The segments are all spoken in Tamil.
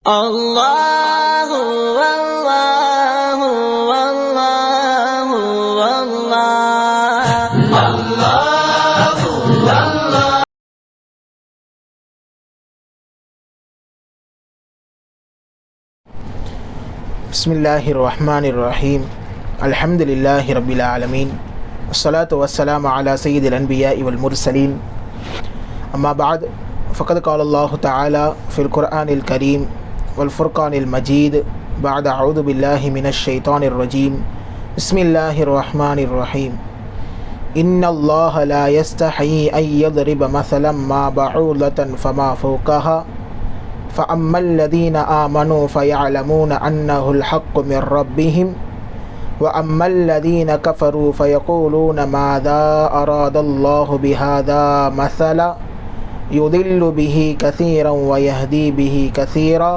அல்லாஹு அல்லாஹு அல்லாஹு அல்லாஹ் அல்லாஹு அல்லாஹ். பிஸ்மில்லாஹிர் ரஹ்மானிர் ரஹீம். அல்ஹம்துலில்லாஹி ரப்பில் ஆலமீன். வஸ்ஸலாத்து வஸ்ஸலாமு அலா சய்யிதில் அன்பியாஇ வல் முர்சலீன். அம்மா பஅத். ஃபக்கத் கால அல்லாஹு தஆலா ஃபில் குர்ஆனில் கரீம் வல் ஃபுர்கானில் மஜீத் பஅத அஊது பில்லாஹி மினஷ் ஷைத்தானிர் ரஜீம். பிஸ்மில்லாஹிர் ரஹ்மானிர் ரஹீம். இன்னல்லாஹ லா யஸ்தஹயி அன் யضرب مثلا ما بعوضة فما فوقها فأما الذين آمنوا فيعلمون أنه الحق من ربهم وأما الذين كفروا فيقولون ماذا أراد الله بهذا مثلا يضل به كثيرا ويهدي به كثيرا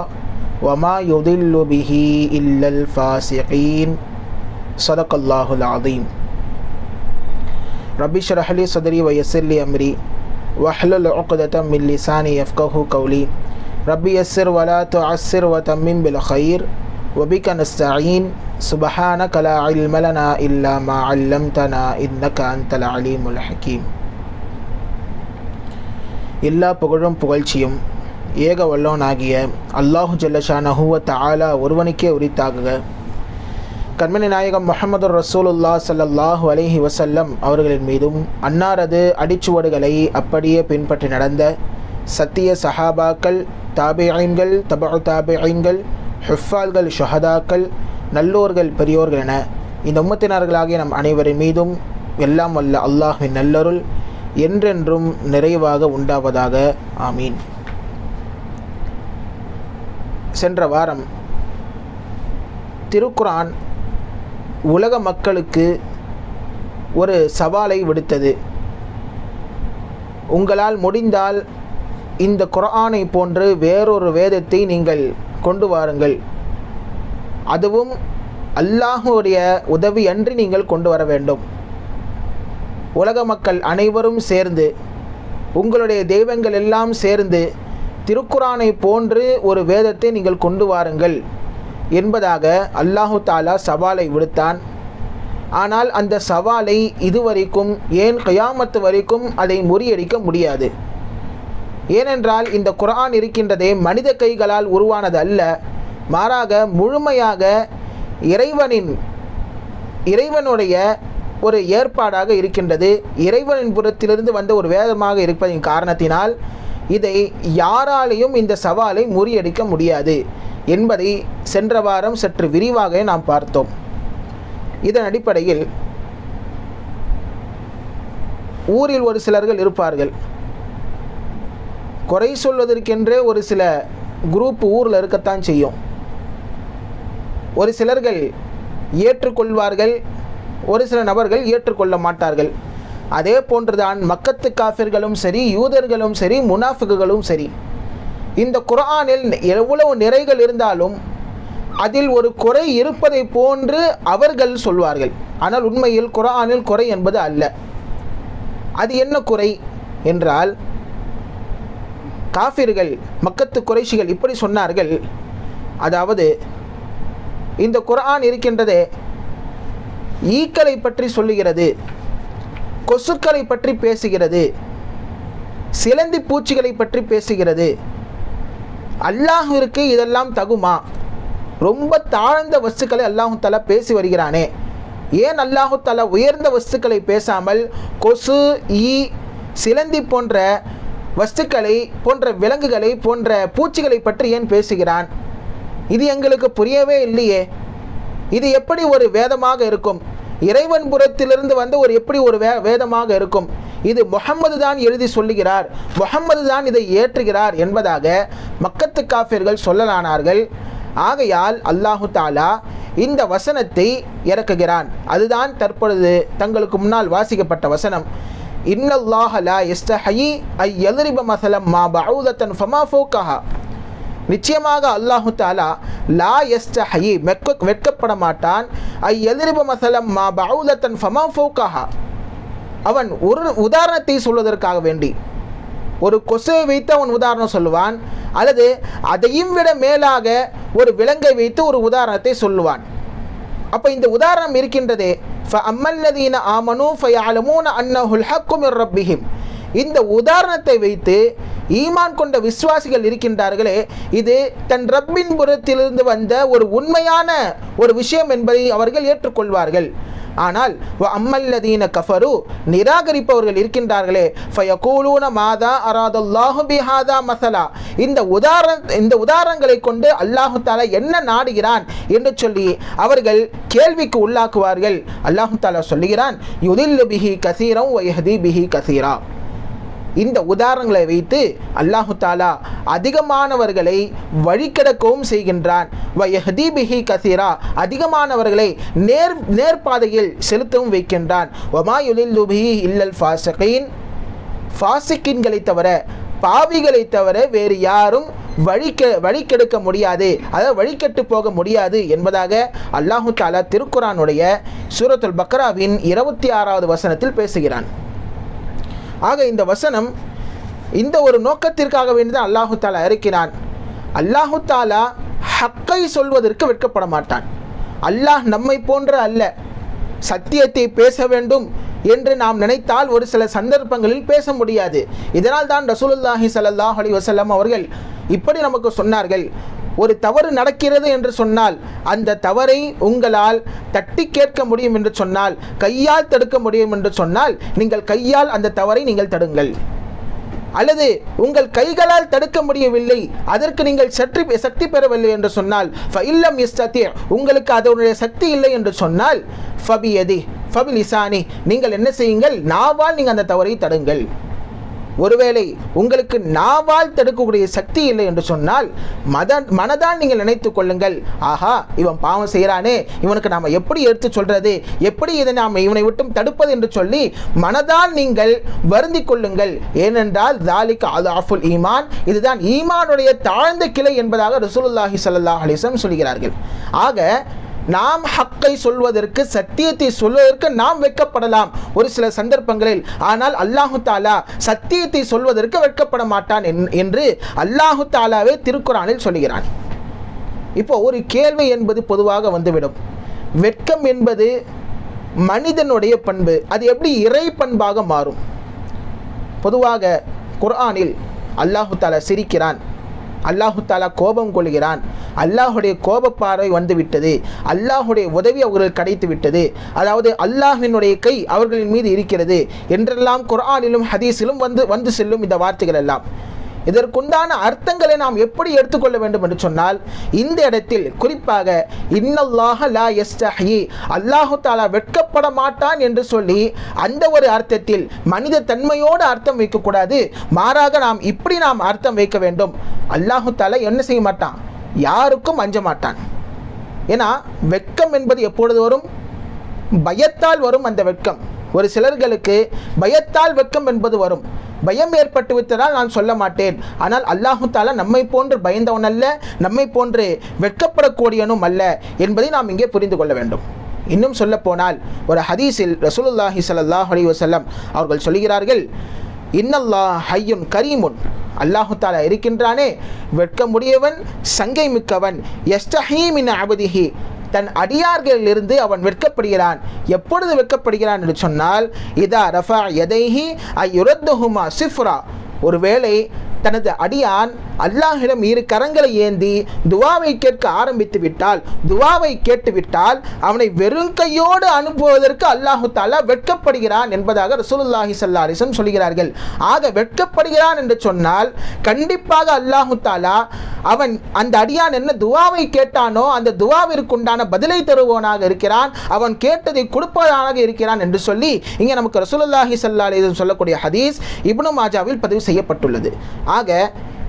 وما يضل به إلا الفاسقين. صدق الله العظيم. رب اشرح لي صدري ويسر لي أمري واحلل عقدة من لساني يفقهوا قولي. ربي يسر ولا تعسر وتمم بالخير وبك نستعين. سبحانك لا علم لنا إلا ما علمتنا إنك أنت العليم الحكيم. எல்லா புகழும் புகழ்ச்சியும் ஏக வல்லோனாகிய அல்லாஹு ஜல்லஷானஹு வ தஆலா ஒருவனுக்கே உரித்தாகுக. கண்மணி நாயகம் முஹம்மது ரசூலுல்லாஹ் ஸல்லல்லாஹு அலைஹி வஸல்லம் அவர்களின் மீதும் அன்னாரது அடிச்சுவடுகளை அப்படியே பின்பற்றி நடந்த சத்திய சஹாபாக்கள், தாபிஈன்கள், தபஉ தாபிஈன்கள், ஹுஃபால்கள், ஷுஹதாக்கள், நல்லோர்கள், பெரியோர்கள் என இந்த உம்மத்தினர்களாகிய நம் அனைவரின் மீதும் எல்லாம் வல்ல அல்லாஹ்வின் நல்லருள் என்றென்றும் நிறைவாக உண்டாவதாக. ஆமீன். சென்ற வாரம் திருக்குர்ஆன் உலக மக்களுக்கு ஒரு சவாலை விடுத்தது. உங்களால் முடிந்தால் இந்த குர்ஆனை போன்று வேறொரு வேதத்தை நீங்கள் கொண்டு வாருங்கள், அதுவும் அல்லாஹுடைய உதவியன்றி நீங்கள் கொண்டு வர வேண்டும். உலக மக்கள் அனைவரும் சேர்ந்து, உங்களுடைய தெய்வங்கள் எல்லாம் சேர்ந்து திருக்குர்ஆனை போன்று ஒரு வேதத்தை நீங்கள் கொண்டு வாருங்கள் என்பதாக அல்லாஹு தாலா சவாலை விடுத்தான். ஆனால் அந்த சவாலை இதுவரைக்கும், ஏன் கியாமத்து வரைக்கும் அதை முறியடிக்க முடியாது. ஏனென்றால் இந்த குர்ஆன் இருக்கின்றதே மனித கைகளால் உருவானது அல்ல, மாறாக முழுமையாக இறைவனுடைய ஒரு ஏற்பாடாக இருக்கின்றது. இறைவனின் புறத்திலிருந்து வந்த ஒரு வேதமாக இருப்பதின் காரணத்தினால் இதை யாராலையும் இந்த சவாலை முறியடிக்க முடியாது என்பதை சென்ற வாரம் சற்று விரிவாக நாம் பார்த்தோம். இதன் அடிப்படையில் ஊரில் ஒரு சிலர்கள் இருப்பார்கள், குறை சொல்வதற்கென்றே ஒரு சில குரூப் ஊரில் இருக்கத்தான் செய்யும். ஒரு சிலர்கள் ஏற்றுக்கொள்வார்கள், ஒரு சில நபர்கள் ஏற்றுக்கொள்ள மாட்டார்கள். அதே போன்றுதான் மக்கத்து காஃபிர்களும் சரி, யூதர்களும் சரி, முனாஃபிக்குகளும் சரி. இந்த குர்ஆனில் எவ்வளவு நிறைகள் இருந்தாலும் அதில் ஒரு குறை இருப்பதை போன்று அவர்கள் சொல்வார்கள். ஆனால் உண்மையில் குர்ஆனில் குறை என்பது அல்ல. அது என்ன குறை என்றால், காஃபிர்கள், மக்கத்து குறைஷிகள் இப்படி சொன்னார்கள், அதாவது இந்த குர்ஆன் இருக்கின்றதே ஈக்களை பற்றி சொல்லுகிறது, கொசுக்களை பற்றி பேசுகிறது, சிலந்தி பூச்சிகளை பற்றி பேசுகிறது. அல்லாஹ்விற்கு இதெல்லாம் தகுமா? ரொம்ப தாழ்ந்த வஸ்துக்களை அல்லாஹு தஆலா பேசி வருகிறானே, ஏன் அல்லாஹு தஆலா உயர்ந்த வஸ்துக்களை பேசாமல் கொசு, ஈ, சிலந்தி போன்ற வஸ்துக்களை, போன்ற விலங்குகளை, போன்ற பூச்சிகளை பற்றி ஏன் பேசுகிறான்? இது எங்களுக்கு புரியவே இல்லையே. இது எப்படி ஒரு வேதமாக இருக்கும்? இறைவன் புறத்திலிருந்து வந்த எப்படி ஒரு வேதமாக இருக்கும்? இது முஹம்மது தான் எழுதி சொல்லுகிறார், முஹம்மது தான் இதை ஏற்றுகிறார் என்பதாக மக்கத்து காஃபிர்கள் சொல்லலானார்கள். ஆகையால் அல்லாஹு தாலா இந்த வசனத்தை இறக்குகிறான். அதுதான் தற்பொழுது தங்களுக்கு முன்னால் வாசிக்கப்பட்ட வசனம். இன்னல்லாஹ லா யஸ்தஹயி ஐ யضرب مثلا ما بعوضة فما فوقها. நிச்சயமாக அல்லாஹு தாலா லா யஸ்தஹயி, வெட்கப்பட மாட்டான், ஐ யضرب مثلا ما بعوضة فما فوقها. அவன் ஒரு உதாரணத்தை சொல்வதற்காக வேண்டி, ஒரு கொசுவை வைத்து அவன் உதாரணம் சொல்லுவான், அல்லது அதையும் விட மேலாக ஒரு விலங்கை வைத்து ஒரு உதாரணத்தை சொல்லுவான். அப்போ இந்த உதாரணம் இருக்கின்றதே, ஃபஅம்மல்லதீன ஆமனூ ஃபயஅலமூன அன்னஹுல் ஹக்கு மிர் ரப்பிஹிம், இந்த உதாரணத்தை வைத்து ஈமான் கொண்ட விசுவாசிகள் இருக்கின்றார்களே, இது தன் ரப்பின் புறத்திலிருந்து வந்த ஒரு உண்மையான ஒரு விஷயம் என்பதை அவர்கள் ஏற்றுக்கொள்வார்கள். ஆனால் அம்மல்லதீன கஃபரு, நிராகரிப்பவர்கள் இருக்கின்றார்களே, ஃபயகூலூன மாதா அராதல்லாஹு பிஹாதா மஸலா, இந்த உதாரணங்களை கொண்டு அல்லாஹு தஆலா என்ன நாடுகிறான் என்று சொல்லி அவர்கள் கேள்விக்கு உள்ளாக்குவார்கள். அல்லாஹு தஆலா சொல்லுகிறான், யுதில்லு பிஹி கஸீரன் வ யஹ்தி பிஹி கஸீரா, இந்த உதாரணங்களை வைத்து அல்லாஹு தாலா அதிகமானவர்களை வழிகெடுக்கவும் செய்கின்றான். வயஹ்தி பிஹி கஸீரா, அதிகமானவர்களை நேர்பாதையில் செலுத்தவும் வைக்கின்றான். வமா யுலில்லு பிஹி இல்லல் ஃபாஸிகீன், ஃபாஸிகீன்களை தவிர, பாவிகளை தவிர வேறு யாரும் வழிகெடுக்க முடியாது, அதாவது வழிகெட்டு போக முடியாது என்பதாக அல்லாஹு தாலா திருக்குரானுடைய சூரத்துல் பக்ராவின் 26வது வசனத்தில் பேசுகிறான். ஆக இந்த வசனம் இந்த ஒரு நோக்கத்திற்காக வேண்டிதான் அல்லாஹு தாலா இறக்கினான். அல்லாஹு தாலா ஹக்கை சொல்வதற்கு வெட்கப்பட மாட்டான். அல்லாஹ் நம்மை போன்ற அல்ல. சத்தியத்தை பேச வேண்டும் என்று நாம் நினைத்தால் ஒரு சில சந்தர்ப்பங்களில் பேச முடியாது. இதனால் தான் ரசூலுல்லாஹி ஸல்லல்லாஹு அலைஹி வஸல்லம் அவர்கள் இப்படி நமக்கு சொன்னார்கள், ஒரு தவறு நடக்கிறது என்று சொன்னால் அந்த தவறை உங்களால் தட்டி கேட்க முடியும் என்று சொன்னால், கையால் தடுக்க முடியும் என்று சொன்னால், நீங்கள் கையால் அந்த தவறை நீங்கள் தடுங்கள். அல்லது உங்கள் கைகளால் தடுக்க முடியவில்லை, அதற்கு நீங்கள் சக்தி பெறவில்லை என்று சொன்னால், ஃபஇல்லம் யஸ்ததி, உங்களுக்கு அதனுடைய சக்தி இல்லை என்று சொன்னால், ஃபபியதி ஃபபிலிசானி, நீங்கள் என்ன செய்யுங்கள், நாவால் நீங்கள் அந்த தவறை தடுங்கள். ஒருவேளை உங்களுக்கு நாவால் தடுக்கக்கூடிய சக்தி இல்லை என்று சொன்னால் மனதால் நீங்கள் நினைத்து கொள்ளுங்கள், ஆஹா இவன் பாவம் செய்கிறானே, இவனுக்கு நாம் எப்படி எடுத்து சொல்றது, எப்படி இதை நாம் இவனை விட்டும் தடுப்பது என்று சொல்லி மனதால் நீங்கள் வருந்தி கொள்ளுங்கள். ஏனென்றால் தாலிக அதாஃபுல் ஈமான், இதுதான் ஈமானுடைய தாழ்ந்த கிளை என்பதாக ரசூலுல்லாஹி ஸல்லல்லாஹு அலைஹி வஸல்லம் சொல்கிறார்கள். ஆக நாம் ஹக்கை சொல்வதற்கு, சத்தியத்தை சொல்வதற்கு நாம் வெட்கப்படலாம் ஒரு சில சந்தர்ப்பங்களில். ஆனால் அல்லாஹு தாலா சத்தியத்தை சொல்வதற்கு வெட்கப்பட மாட்டான் என்று அல்லாஹு தாலாவே திருக்குரானில் சொல்கிறான். இப்போ ஒரு கேள்வி என்பது பொதுவாக வந்துவிடும், வெட்கம் என்பது மனிதனுடைய பண்பு, அது எப்படி இறை பண்பாக மாறும்? பொதுவாக குர்ஆனில் அல்லாஹு தாலா சிரிக்கிறான், அல்லாஹு தாலா கோபம் கொள்கிறான், அல்லாஹுடைய கோபப்பார்வை வந்துவிட்டது, அல்லாஹுடைய உதவி அவர்கள் கிடைத்து விட்டது, அதாவது அல்லாஹினுடைய கை அவர்களின் மீது இருக்கிறது என்றெல்லாம் குர்ஆனிலும் ஹதீஸிலும் வந்து செல்லும் இந்த வார்த்தைகள் எல்லாம். இதற்குண்டான அர்த்தங்களை நாம் எப்படி எடுத்துக்கொள்ள வேண்டும் என்று சொன்னால், இந்த இடத்தில் குறிப்பாக இன்னல்லாஹ லா யஸ்தஹி, அல்லாஹு தாலா வெட்கப்பட மாட்டான் என்று சொல்லி அந்த ஒரு அர்த்தத்தில் மனித தன்மையோடு அர்த்தம் வைக்கக்கூடாது. மாறாக நாம் அர்த்தம் வைக்க வேண்டும். அல்லாஹு தாலா என்ன செய்ய மாட்டான், யாருக்கும் அஞ்ச மாட்டான். ஏன்னா வெட்கம் என்பது எப்பொழுது வரும்? பயத்தால் வரும். அந்த வெட்கம் ஒரு சிலர்களுக்கு பயத்தால் வெட்கம் என்பது வரும். பயம் ஏற்பட்டு விட்டதால் நான் சொல்ல மாட்டேன். ஆனால் அல்லாஹு தாலா நம்மை போன்று பயந்தவன் அல்ல, நம்மை போன்று வெட்கப்படக்கூடியவனும் அல்ல என்பதை நாம் இங்கே புரிந்து கொள்ள வேண்டும். இன்னும் சொல்ல போனால் ஒரு ஹதீஸில் ரசூலுல்லாஹி ஸல்லல்லாஹு அலைஹி வஸல்லம் அவர்கள் சொல்கிறார்கள், இன்னல்லாஹ் ஹய்யுன் கரீமுன், அல்லாஹு தாலா இருக்கின்றானே வெட்கமுடையவன், சங்கை மிக்கவன், யஸ்தஹீ மின் அபதிஹி, தன் அடியார்களிலிருந்து அவன் வெட்கப்படுகிறான். எப்பொழுது வெட்கப்படுகிறான் என்று சொன்னால், இதா ரஃபா யதைஹி அயுரத்துஹுமா சிஃப்ரா, ஒருவேளை தனது அடியான் அல்லாஹிடம் இரு கரங்களை ஏந்தி துவாவை கேட்க ஆரம்பித்து விட்டால், துவாவை கேட்டுவிட்டால் அவனை வெறும் கையோடு அனுப்புவதற்கு அல்லாஹு தாலா வெட்கப்படுகிறான் என்பதாக ரசூலுல்லாஹி ஸல்லல்லாஹு அலைஹி வஸல்லம் சொல்கிறார்கள். ஆக வெட்கப்படுகிறான் என்று சொன்னால் கண்டிப்பாக அல்லாஹு தாலா அவன் அந்த அடியான் என்ன துவாவை கேட்டானோ அந்த துவாவிற்குண்டான பதிலை தருவோனாக இருக்கிறான், அவன் கேட்டதை கொடுப்பவனாக இருக்கிறான் என்று சொல்லி இங்கே நமக்கு ரசூலுல்லாஹி ஸல்லல்லாஹு அலைஹி வஸல்லம் சொல்லக்கூடிய ஹதீஸ் இப்னு மாஜாவில் பதிவு செய்யப்பட்டுள்ளது. ஆக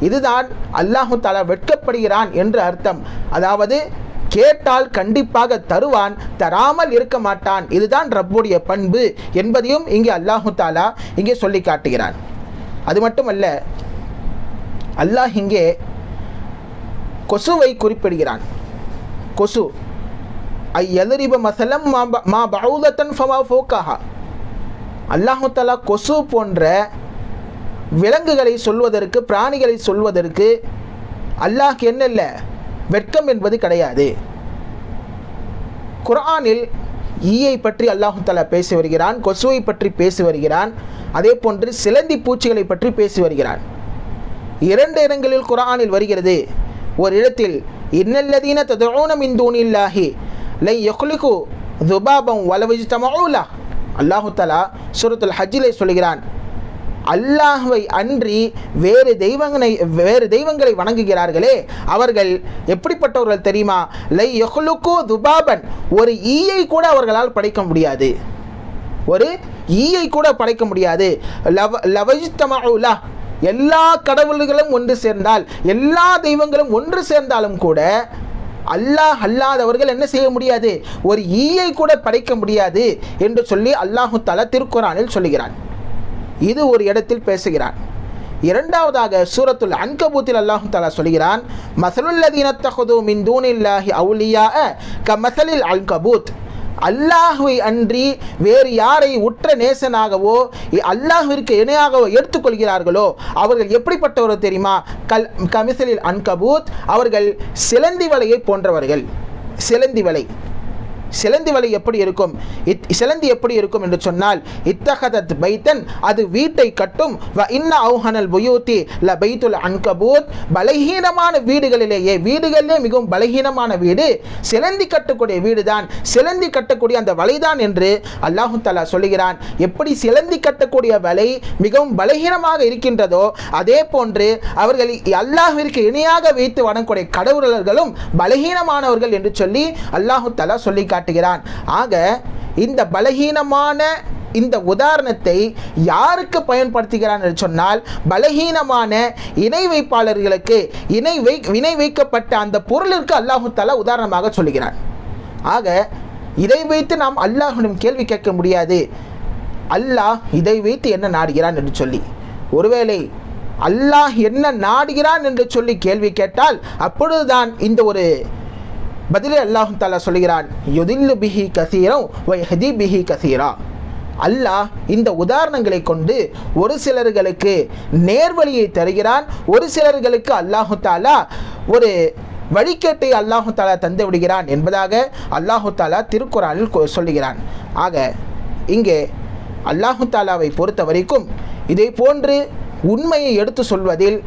இதுதான் அல்லாஹு தாலா வெட்கப்படுகிறான் என்று அர்த்தம். அதாவது கேட்டால் கண்டிப்பாக தருவான், தராமல் இருக்க மாட்டான். இதுதான் ரப்புடைய பண்பு என்பதையும் இங்கே அல்லாஹு தாலா இங்கே சொல்லி காட்டுகிறான். அது மட்டுமல்ல, அல்லாஹ் இங்கே கொசுவை குறிப்பிடுகிறான். கொசு ஐயதரிப மஸலம் மா பஊதத்தன் ஃபமா ஃபௌகஹா, அல்லாஹு தாலா கொசு போன்ற விலங்குகளை சொல்வதற்கு, பிராணிகளை சொல்வதற்கு அல்லாஹ்க்கு என்ன இல்லை, வெட்கம் என்பது கிடையாது. குர்ஆனில் ஈயை பற்றி அல்லாஹ் தஆலா பேசி வருகிறான், கொசுவை பற்றி பேசி வருகிறான், அதே போன்று சிலந்தி பூச்சிகளை பற்றி பேசி வருகிறான். 2 இடங்களில் குர்ஆனில் வருகிறது. ஒரு இடத்தில் இன்னல்லதீன ததுஊன மின் தூனில்லாஹி லை யக்லுகு ذுபாபன் வலவ் இஜ்தமஊ லஹ், அல்லாஹ் தஆலா சூரத்துல் ஹஜ்ஜிலே சொல்கிறான், அல்லாஹ்வை அன்றி வேறு தெய்வங்களை வணங்குகிறார்களே அவர்கள் எப்படிப்பட்டவர்கள் தெரியுமா? லை யக்லுகு ذுபாபன், ஒரு ஈயை கூட அவர்களால் படைக்க முடியாது, ஒரு ஈயை கூட படைக்க முடியாது. லவ் இஜ்தமஊ லஹ், எல்லா கடவுள்களும் ஒன்று சேர்ந்தால், எல்லா தெய்வங்களும் ஒன்று சேர்ந்தாலும் கூட அல்லாஹ் அல்லாதவர்கள் என்ன செய்ய முடியாது, ஒரு ஈயை கூட படைக்க முடியாது என்று சொல்லி அல்லாஹு தஆலா திருக்குர்ஆனில் சொல்லுகிறான். இது ஒரு இடத்தில் பேசுகிறான். இரண்டாவதாக சூரத்துல் அன்கபூத்தில் அல்லாஹு தஆலா சொல்கிறான், மஸலுல்லதீன தஹது மின் தூனில்லாஹி அவுலியா கமஸலில் அன்கபூத், அல்லாஹ்வை அன்றி வேறு யாரை உற்ற நேசனாகவோ அல்லாஹ்விற்கு இணையாகவோ எடுத்துக்கொள்கிறார்களோ அவர்கள் எப்படிப்பட்டவர்கள் தெரியுமா? கமிசலில் அன்கபூத், அவர்கள் சிலந்தி வலையை போன்றவர்கள். சிலந்தி வலை எப்படி இருக்கும்? சிலந்தி எப்படி இருக்கும் என்று சொன்னால், இத்தஹதத் பைத்தன், அது வீட்டை கட்டும், வ இன்ன அவுஹனல் புயூத்தி ல பைத்துல் அன்கபூத், பலகீனமான வீடுகளிலேயே மிகவும் பலகீனமான வீடு சிலந்தி கட்டக்கூடிய வீடு தான், சிலந்தி கட்டக்கூடிய அந்த வலைதான் என்று அல்லாஹு தஆலா சொல்லுகிறான். எப்படி சிலந்தி கட்டக்கூடிய வலை மிகவும் பலகீனமாக இருக்கின்றதோ அதே போன்று அவர்கள் அல்லாஹ்விற்கு இணையாக வைத்து வணங்கக்கூடிய கடவுளர்களும் பலகீனமானவர்கள் என்று சொல்லி அல்லாஹு தஆலா சொல்லி காட்டுகிறான். ஆக இந்த பலகீனமான இந்த உதாரணத்தை யாருக்கு பயன்படுத்துகிறான் என்று சொன்னால், பலகீனமான இணை வைப்பாளர்களுக்கு, இணை வைக்கப்பட்ட அந்த பொருளிற்கு அல்லாஹு தஆலா உதாரணமாக சொல்லுகிறான். ஆக இதை வைத்து நாம் அல்லாஹ்விடம் கேள்வி கேட்க முடியாது, அல்லாஹ் இதை வைத்து என்ன நாடுகிறான் என்று சொல்லி. ஒருவேளை அல்லாஹ் என்ன நாடுகிறான் என்று சொல்லி கேள்வி கேட்டால் அப்பொழுதுதான் இந்த ஒரு பதிலே அல்லாஹ் தஆலா சொல்கிறான், யுதில்லு பிஹி கஸீரன் வ யஹ்தி பிஹி கஸீரா. அல்லாஹ் இந்த உதாரணங்களை கொண்டு ஒரு சிலர்களுக்கு நேர்வழியை தருகிறான், ஒரு சிலர்களுக்கு அல்லாஹ் தஆலா ஒரு வழிகேட்டை அல்லாஹ் தஆலா தந்து விடுகிறான் என்பதாக அல்லாஹ் தஆலா திருக்குர்ஆனில் சொல்லுகிறான். ஆக இங்கே அல்லாஹ் தஆலாவை பொறுத்த வரைக்கும் இதை போன்று உண்மையை எடுத்து சொல்வதில்,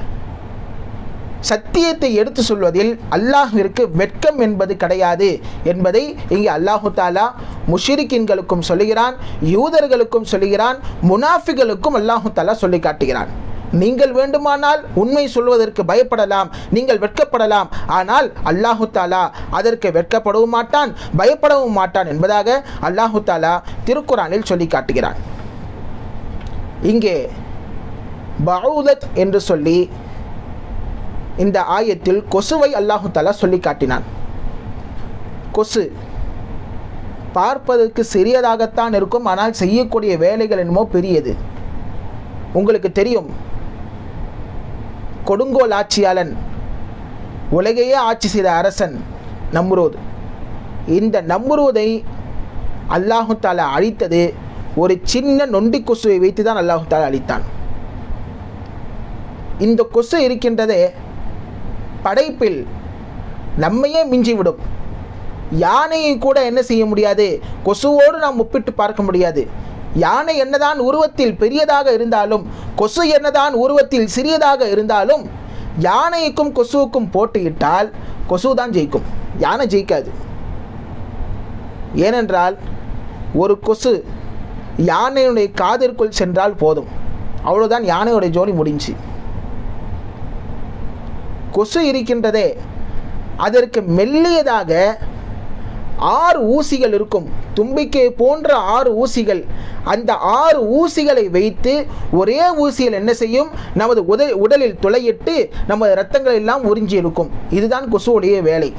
சத்தியத்தை எடுத்து சொல்வதில் அல்லாஹ்விற்கு வெட்கம் என்பது கிடையாது என்பதை இங்கே அல்லாஹு தஆலா முஷ்ரிக்கீன்களுக்கும் சொல்லுகிறான், யூதர்களுக்கும் சொல்லுகிறான், முனாஃபிகளுக்கும் அல்லாஹு தஆலா சொல்லி காட்டுகிறான். நீங்கள் வேண்டுமானால் உண்மை சொல்வதற்கு பயப்படலாம், நீங்கள் வெட்கப்படலாம், ஆனால் அல்லாஹு தஆலா அதற்கு வெட்கப்படவும் மாட்டான், பயப்படவும் மாட்டான் என்பதாக அல்லாஹு தஆலா திருக்குர்ஆனில் சொல்லி காட்டுகிறான். இங்கே பஊதத் என்று சொல்லி இந்த ஆயத்தில் கொசுவை அல்லாஹு தஆலா சொல்லி காட்டினான். கொசு பார்ப்பதற்கு சிறியதாகத்தான் இருக்கும், ஆனால் செய்யக்கூடிய வேலைகள் என்னமோ பெரியது. உங்களுக்கு தெரியும், கொடுங்கோல் ஆட்சியாளன், உலகையே ஆட்சி செய்த அரசன் நம்ரூத். இந்த நம்ரூதை அல்லாஹு தஆலா அழித்தது ஒரு சின்ன நொண்டி கொசுவை வைத்து தான் அல்லாஹு தஆலா அழித்தான். இந்த கொசு இருக்கின்றதே படைப்பில் நம்மையே மிஞ்சிவிடும். யானையை கூட என்ன செய்ய முடியாது, கொசுவோடு நாம் ஒப்பிட்டு பார்க்க முடியாது. யானை என்னதான் உருவத்தில் பெரியதாக இருந்தாலும், கொசு என்னதான் உருவத்தில் சிறியதாக இருந்தாலும், யானைக்கும் கொசுவுக்கும் போட்டியிட்டால் கொசு தான் ஜெயிக்கும், யானை ஜெயிக்காது. ஏனென்றால் ஒரு கொசு யானையுடைய காதிற்குள் சென்றால் போதும், அவ்வளோதான், யானையுடைய ஜோடி முடிஞ்சு. கொசு இருக்கின்றதே அதற்கு மெல்லியதாக 6 ஊசிகள் இருக்கும், தும்பிக்கை போன்ற 6 ஊசிகள். அந்த 6 ஊசிகளை வைத்து ஒரே ஊசியில் என்ன செய்யும், நமது உடலில் துளையிட்டு நமது இரத்தங்கள் எல்லாம் உறிஞ்சி இருக்கும். இதுதான் கொசுவுடைய வேலை.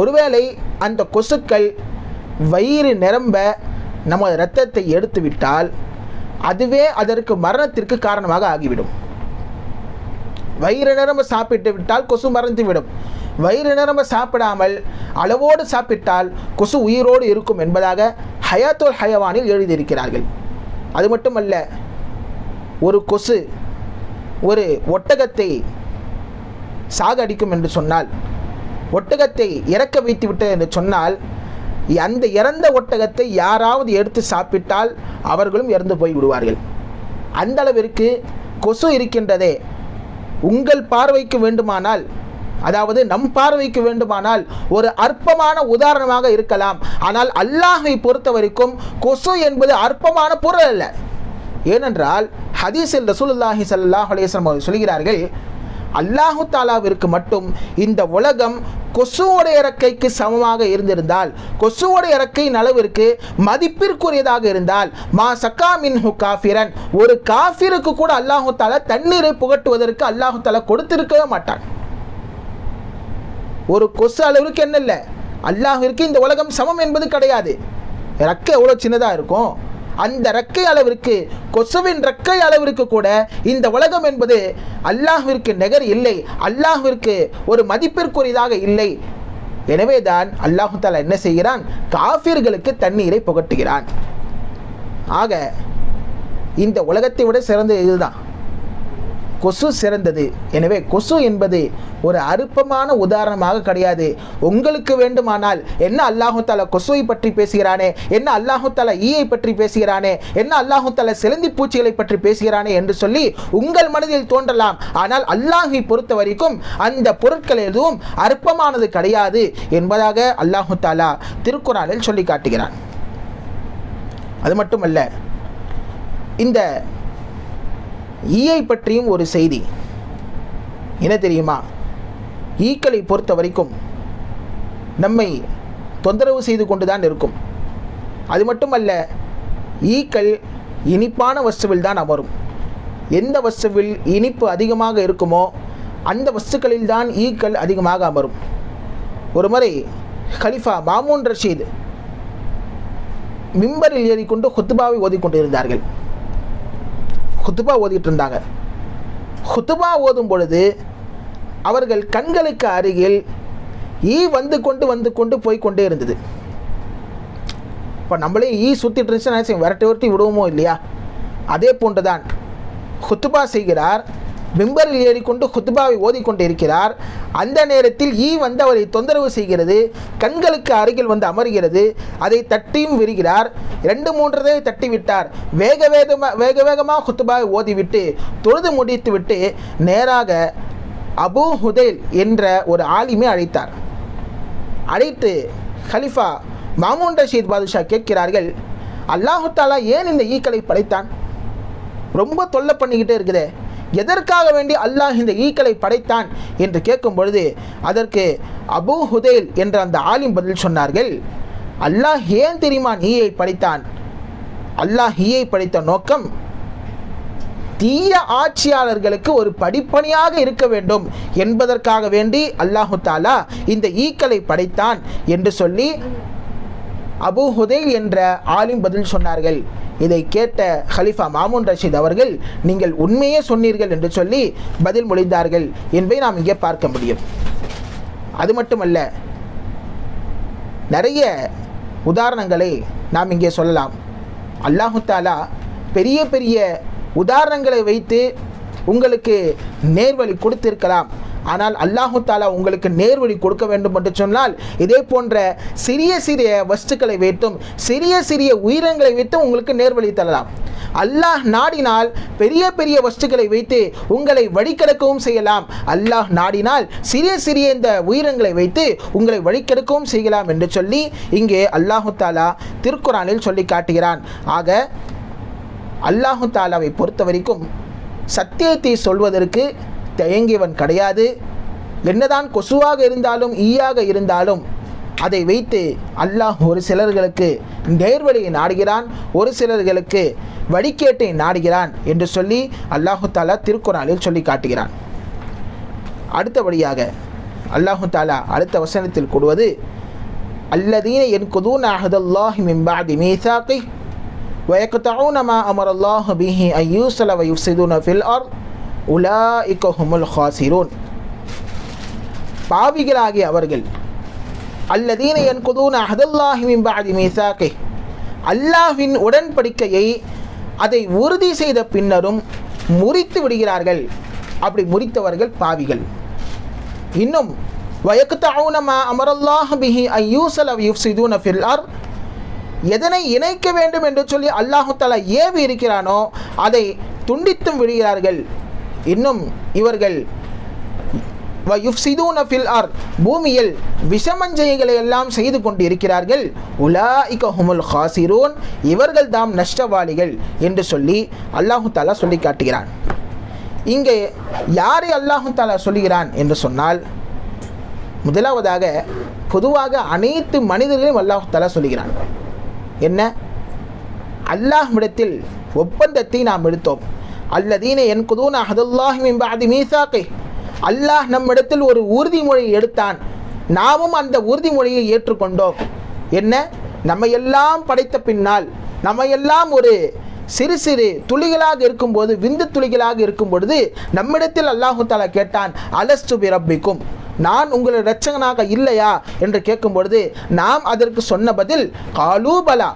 ஒருவேளை அந்த கொசுக்கள் வயிறு நிரம்ப நமது இரத்தத்தை எடுத்து விட்டால் அதுவே அதற்கு மரணத்திற்கு காரணமாக ஆகிவிடும். வயிறு நிரம்ப சாப்பிட்டு விட்டால் கொசு மறந்துவிடும். வயிறு நிரம்ப சாப்பிடாமல் அளவோடு சாப்பிட்டால் கொசு உயிரோடு இருக்கும் என்பதாக ஹயாத்துல் ஹயவானில் எழுதியிருக்கிறார்கள். அது மட்டுமல்ல, ஒரு கொசு ஒரு ஒட்டகத்தை சாகடிக்கும் என்று சொன்னால், ஒட்டகத்தை இறக்க வைத்து விட்டது என்று சொன்னால், அந்த இறந்த ஒட்டகத்தை யாராவது எடுத்து சாப்பிட்டால் அவர்களும் இறந்து போய் விடுவார்கள். அந்த அளவிற்கு கொசு இருக்கின்றதே. உங்கள் பார்வைக்கு வேண்டுமானால், அதாவது நம் பார்வைக்கு வேண்டுமானால் ஒரு அற்பமான உதாரணமாக இருக்கலாம். ஆனால் அல்லாஹை பொறுத்த வரைக்கும் கொசு என்பது அற்பமான பொருள் அல்ல. ஏனென்றால் ஹதீஸில் ரசூலுல்லாஹி ஸல்லல்லாஹு அலைஹி வஸல்லம் அவர்கள் சொல்கிறார்கள், அல்லாஹு தாலாவிற்கு மட்டும் இந்த உலகம் கொசுவோடைய இறக்கைக்கு சமமாக இருந்திருந்தால், கொசுவோடைய இறக்கையின் அளவிற்கு மதிப்பிற்குரியதாக இருந்தால், மா சக்கா மின்ஹு காஃபிரன், ஒரு காஃபிருக்கு கூட அல்லாஹு தாலா தண்ணீரை புகட்டுவதற்கு அல்லாஹு தாலா கொடுத்திருக்கவே மாட்டான். ஒரு கொசு அளவிற்கு என்ன இல்லை, அல்லாஹ்விற்கு இந்த உலகம் சமம் என்பது கிடையாது. ரெக்கை எவ்வளோ சின்னதாக இருக்கும், அந்த ரெக்கை அளவிற்கு, கொசுவின் ரெக்கை அளவிற்கு கூட இந்த உலகம் என்பது அல்லாஹ்விற்கு நிகர் இல்லை, அல்லாஹ்விற்கு ஒரு மதிப்பிற்குரியதாக இல்லை. எனவே தான் அல்லாஹு தஆலா என்ன செய்கிறான், காஃபிர்களுக்கு தண்ணீரை புகட்டுகிறான். ஆக இந்த உலகத்தை விட சிறந்தது இதுதான், கொசு சிறந்தது. எனவே கொசு என்பது ஒரு அற்பமான உதாரணமாக கிடையாது. உங்களுக்கு வேண்டுமானால் என்ன அல்லாஹு தஆலா கொசுவை பற்றி பேசுகிறானே, என்ன அல்லாஹு தஆலா ஈயை பற்றி பேசுகிறானே, என்ன அல்லாஹு தஆலா சிலந்தி பூச்சிகளை பற்றி பேசுகிறானே என்று சொல்லி உங்கள் மனதில் தோன்றலாம். ஆனால் அல்லாஹை பொறுத்த வரைக்கும் அந்த பொருட்கள் எதுவும் அற்பமானது கிடையாது என்பதாக அல்லாஹு தஆலா திருக்குர்ஆனில் சொல்லி காட்டுகிறான். அது மட்டுமல்ல, இந்த ஈயை பற்றியும் ஒரு செய்தி என்ன தெரியுமா? ஈக்களை பொறுத்த வரைக்கும் நம்மை தொந்தரவு செய்து கொண்டுதான் இருக்கும். அது மட்டுமல்ல, ஈக்கள் இனிப்பான வஸ்துவில் தான் அமரும். எந்த வஸ்துவில் இனிப்பு அதிகமாக இருக்குமோ அந்த வஸ்துக்களில் தான் ஈக்கள் அதிகமாக அமரும். ஒரு முறை கலிஃபா மாமூன் ரஷீத் மிம்பரில் ஏறிக்கொண்டு குத்துபாவை ஓதிக்கொண்டிருந்தார்கள். குத்துபா ஓதிட்டு இருந்தாங்க. குத்துபா ஓதும் பொழுது அவர்கள் கண்களுக்கு அருகில் ஈ வந்து கொண்டு போய் கொண்டே இருந்தது. இப்போ நம்மளே ஈ சுற்றிட்டு இருந்துச்சுன்னா விரட்டி விடுவோமோ இல்லையா? அதே போன்றுதான் குத்துபா செய்கிறார். மிம்பரில் ஏறிக்கொண்டு குத்துபாவை ஓதிக்கொண்டு இருக்கிறார். அந்த நேரத்தில் ஈ வந்து அவரை தொந்தரவு செய்கிறது. கண்களுக்கு அருகில் வந்து அமர்கிறது. அதை தட்டியும் விரிகிறார். 2-3 தட்டி விட்டார். வேக வேகமாக குத்துபாவை ஓதிவிட்டு தொழுது முடித்து விட்டு நேராக அபூ ஹுதைல் என்ற ஒரு ஆலிமை அழைத்தார். அழைத்து கலிஃபா மாமூன் ரஷீத் பாதுஷா கேட்கிறார்கள், அல்லாஹு தஆலா ஏன் இந்த ஈக்களை படைத்தான்? ரொம்ப தொல்லை பண்ணிக்கிட்டே இருக்குதே, எதற்காக வேண்டி அல்லாஹ் இந்த ஈக்களை படைத்தான் என்று கேட்கும் பொழுது அதற்கு அபூ ஹுதைல் என்ற அந்த ஆலிம் பதில் சொன்னார்கள், அல்லாஹ் ஏன் தெரியுமா ஈயை படைத்தான்? அல்லாஹ் ஈயை படைத்த நோக்கம் தீய ஆட்சியாளர்களுக்கு ஒரு படிப்பணியாக இருக்க வேண்டும் என்பதற்காக வேண்டி அல்லாஹு தஆலா இந்த ஈக்களை படைத்தான் என்று சொல்லி அபூ ஹுதைல் என்ற ஆலிம் பதில் சொன்னார்கள். இதை கேட்ட கலிஃபா மாமூன் ரஷீத் அவர்கள், நீங்கள் உண்மையே சொன்னீர்கள் என்று சொல்லி பதில் மொழிந்தார்கள் என்பதை நாம் இங்கே பார்க்க முடியும். அது மட்டுமல்ல, நிறைய உதாரணங்களை நாம் இங்கே சொல்லலாம். அல்லாஹு தஆலா பெரிய பெரிய உதாரணங்களை வைத்து உங்களுக்கு நேர்வழி கொடுத்திருக்கலாம். ஆனால் அல்லாஹு தஆலா உங்களுக்கு நேர்வழி கொடுக்க வேண்டும் என்று சொன்னால் இதே போன்ற சிறிய சிறிய வஸ்துக்களை வைத்தும் சிறிய சிறிய உயிரினங்களை வைத்தும் உங்களுக்கு நேர்வழி தரலாம். அல்லாஹ் நாடினால் பெரிய பெரிய வஸ்துக்களை வைத்து உங்களை வழிகெடுக்கவும் செய்யலாம். அல்லாஹ் நாடினால் சிறிய சிறிய இந்த உயிரினங்களை வைத்து உங்களை வழிகெடுக்கவும் செய்யலாம் என்று சொல்லி இங்கே அல்லாஹு தஆலா திருக்குர்ஆனில் சொல்லி காட்டுகிறான். ஆக அல்லாஹு தஆலாவை பொறுத்த வரைக்கும் சத்தியத்தை சொல்வதற்கு தயங்கியவன் கிடையாது. என்னதான் கொசுவாக இருந்தாலும் ஈயாக இருந்தாலும் அதை வைத்து அல்லாஹ் ஒரு சிலர்களுக்கு நேர்வழியை நாடுகிறான், ஒரு சிலர்களுக்கு வழிகேட்டை நாடுகிறான் என்று சொல்லி அல்லாஹு தஆலா திருக்குர்ஆனில் சொல்லி காட்டுகிறான். அடுத்தபடியாக அல்லாஹு தஆலா அடுத்த வசனத்தில் கூறுவது, அல்லதீன யன்குதூன அஹ்தல்லாஹி மின் பஅதி மீசாகிஹி வயக்தஊன மா அமரல்லாஹு பிஹி அன் யூஸல வயுஃப்ஸிதூன ஃபில் அர்த் உலாஇக ஹுமுல் ஹாசிரூன். பாவிகளாகிய அவர்கள், அல்லதீன யன்குதூன அஹ்தல்லாஹி மின் பஅதி மீசாகிஹி, அல்லாஹ்வின் உடன்படிக்கையை அதை உறுதி செய்த பின்னரும் முறித்து விடுகிறார்கள். அப்படி முறித்தவர்கள் பாவிகள். இன்னும் வயக்தஊன மா அமரல்லாஹு பிஹி அய்யூஸல யுஃப்ஸிதூன ஃபில் அர்த், எதனை இணைக்க வேண்டும் என்று சொல்லி அல்லாஹு தஆலா ஏவி இருக்கிறானோ அதை துண்டித்தும் விடுகிறார்கள். இன்னும் இவர்கள் வயுஃப்ஸிதூன ஃபில் அர்த், பூமியில் விஷமஞ்சைகளை எல்லாம் செய்து கொண்டு இருக்கிறார்கள். உலாஇக ஹுமுல் ஹாசிரூன், இவர்கள் தாம் நஷ்டவாளிகள் என்று சொல்லி அல்லாஹு தஆலா சொல்லி காட்டுகிறான். இங்கே யாரை அல்லாஹு தஆலா சொல்லுகிறான் என்று சொன்னால், முதலாவதாக பொதுவாக அனைத்து மனிதர்களையும் அல்லாஹு தஆலா சொல்லுகிறான். என்ன? அல்லாஹ்விடத்தில் ஒப்பந்தத்தை நாம் எடுத்தோம். அல்லதீன யன்குதூன அஹதுல்லாஹி மின் பஅதி மீசாகிஹ், அல்லாஹ் நம்மிடத்தில் ஒரு உறுதிமொழியை எடுத்தான், நாமும் அந்த உறுதிமொழியை ஏற்றுக்கொண்டோம். என்ன? நம்மையெல்லாம் படைத்த பின்னால், நம்மையெல்லாம் ஒரு சிறு சிறு துளிகளாக இருக்கும்போது, விந்து துளிகளாக இருக்கும் பொழுது நம்மிடத்தில் அல்லாஹு தஆலா கேட்டான், அலஸ்து பிரப்பிக்கும், நான் உங்கள் இரட்சகனாக இல்லையா என்று கேட்கும் பொழுது நாம் அதற்கு சொன்ன பதில் காலூபலா,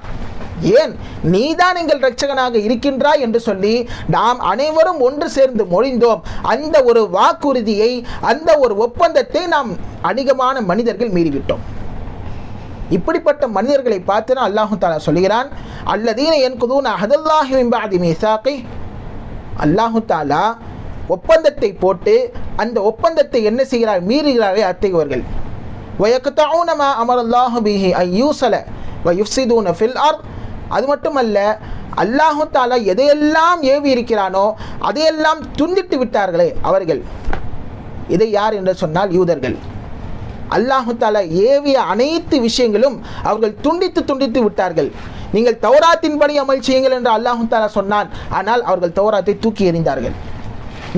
ஏன் நீதான் எங்கள் இரட்சகனாக இருக்கின்றாய் என்று சொல்லி நாம் அனைவரும் ஒன்று சேர்ந்து மொழிந்தோம். அந்த ஒரு வாக்குறுதியை, அந்த ஒரு ஒப்பந்தத்தை நாம் அதிகமான மனிதர்கள் மீறிவிட்டோம். இப்படிப்பட்ட மனிதர்களை பார்த்து அல்லாஹு தஆலா சொல்கிறான், அல்லதீன யன்குதூன அஹதல்லாஹி மின் பஅதி மீசாகிஹ், அல்லாஹு தஆலா ஒப்பந்தத்தை போட்டு அந்த ஒப்பந்தத்தை என்ன செய்கிறார்? மீறுகிறார்கள் அத்தகையவர்கள். வயக்தஊன மா அமரல்லாஹு பிஹி அய்யூஸல வயுஃப்ஸிதூன ஃபில் அர்த், அது மட்டுமல்ல அல்லாஹு தஆலா எதையெல்லாம் ஏவி இருக்கிறானோ அதையெல்லாம் துண்டித்து விட்டார்களே அவர்கள். இதை யார் என்று சொன்னால் யூதர்கள். அல்லாஹு தஆலா ஏவிய அனைத்து விஷயங்களும் அவர்கள் துண்டித்து விட்டார்கள். நீங்கள் தௌராத்தின்படி அமல் செய்யுங்கள் என்று அல்லாஹு தஆலா சொன்னான், ஆனால் அவர்கள் தௌராத்தை தூக்கி எறிந்தார்கள்.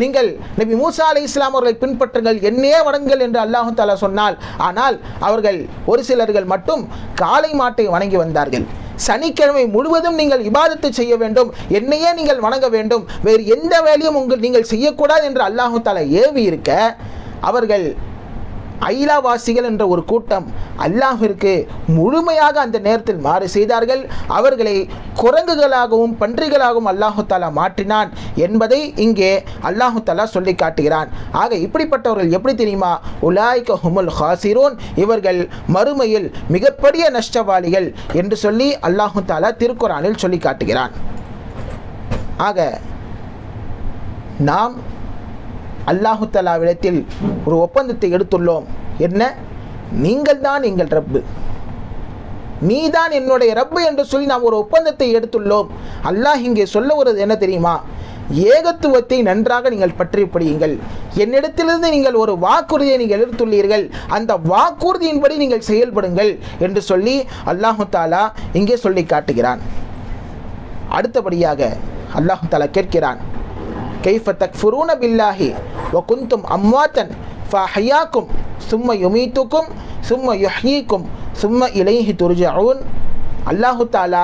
நீங்கள் நபி மூசா அலைஹிஸ்ஸலாம் அவர்களை பின்பற்றுங்கள், என்னையே வணங்குங்கள் என்று அல்லாஹு தஆலா சொன்னால், ஆனால் அவர்கள் ஒரு சிலர்கள் மட்டும் காளை மாட்டை வணங்கி வந்தார்கள். சனிக்கிழமை முழுவதும் நீங்கள் இபாதத்தை செய்ய வேண்டும், என்னையே நீங்கள் வணங்க வேண்டும், வேறு எந்த வேலையும் நீங்கள் செய்யக்கூடாது என்று அல்லாஹு தஆலா ஏவி இருக்க, அவர்கள் ஐலாவாசிகள் என்ற ஒரு கூட்டம் அல்லாஹ்விற்கு முழுமையாக அந்த நேரத்தில் மாறு செய்தார்கள். அவர்களை குரங்குகளாகவும் பன்றிகளாகவும் அல்லாஹு தஆலா மாற்றினான் என்பதை இங்கே அல்லாஹு தஆலா சொல்லி காட்டுகிறான். ஆக இப்படிப்பட்டவர்கள் எப்படி தெரியுமா? உலாயிக ஹுமுல் ஹாசிரூன், இவர்கள் மறுமையில் மிகப்பெரிய நஷ்டவாளிகள் என்று சொல்லி அல்லாஹு தஆலா திருக்குர்ஆனில் சொல்லி காட்டுகிறான். ஆக நாம் அல்லாஹு தஆலாவிடத்தில் ஒரு ஒப்பந்தத்தை எடுத்துள்ளோம். என்ன? நீங்கள் தான் எங்கள் ரப்பு, நீதான் என்னுடைய ரப்பு என்று சொல்லி நாம் ஒரு ஒப்பந்தத்தை எடுத்துள்ளோம். அல்லாஹ் இங்கே சொல்ல வருவது என்ன தெரியுமா? ஏகத்துவத்தை நன்றாக நீங்கள் பற்றி படியுங்கள். என்னிடத்திலிருந்து நீங்கள் ஒரு வாக்குறுதியை நீங்கள் எடுத்துள்ளீர்கள், அந்த வாக்குறுதியின்படி நீங்கள் செயல்படுங்கள் என்று சொல்லி அல்லாஹு தஆலா இங்கே சொல்லி காட்டுகிறான். அடுத்தபடியாக அல்லாஹு தஆலா கேட்கிறான், கைஃப தக்ஃபுரூன பில்லாஹி வ குன்தும் அம்வாத்தன் ஃபஅஹ்யாக்கும் சும்ம யுமீத்துக்கும் சும்ம யுஹ்யீக்கும் சும்ம இலைஹி துர்ஜஊன். அல்லாஹு தஆலா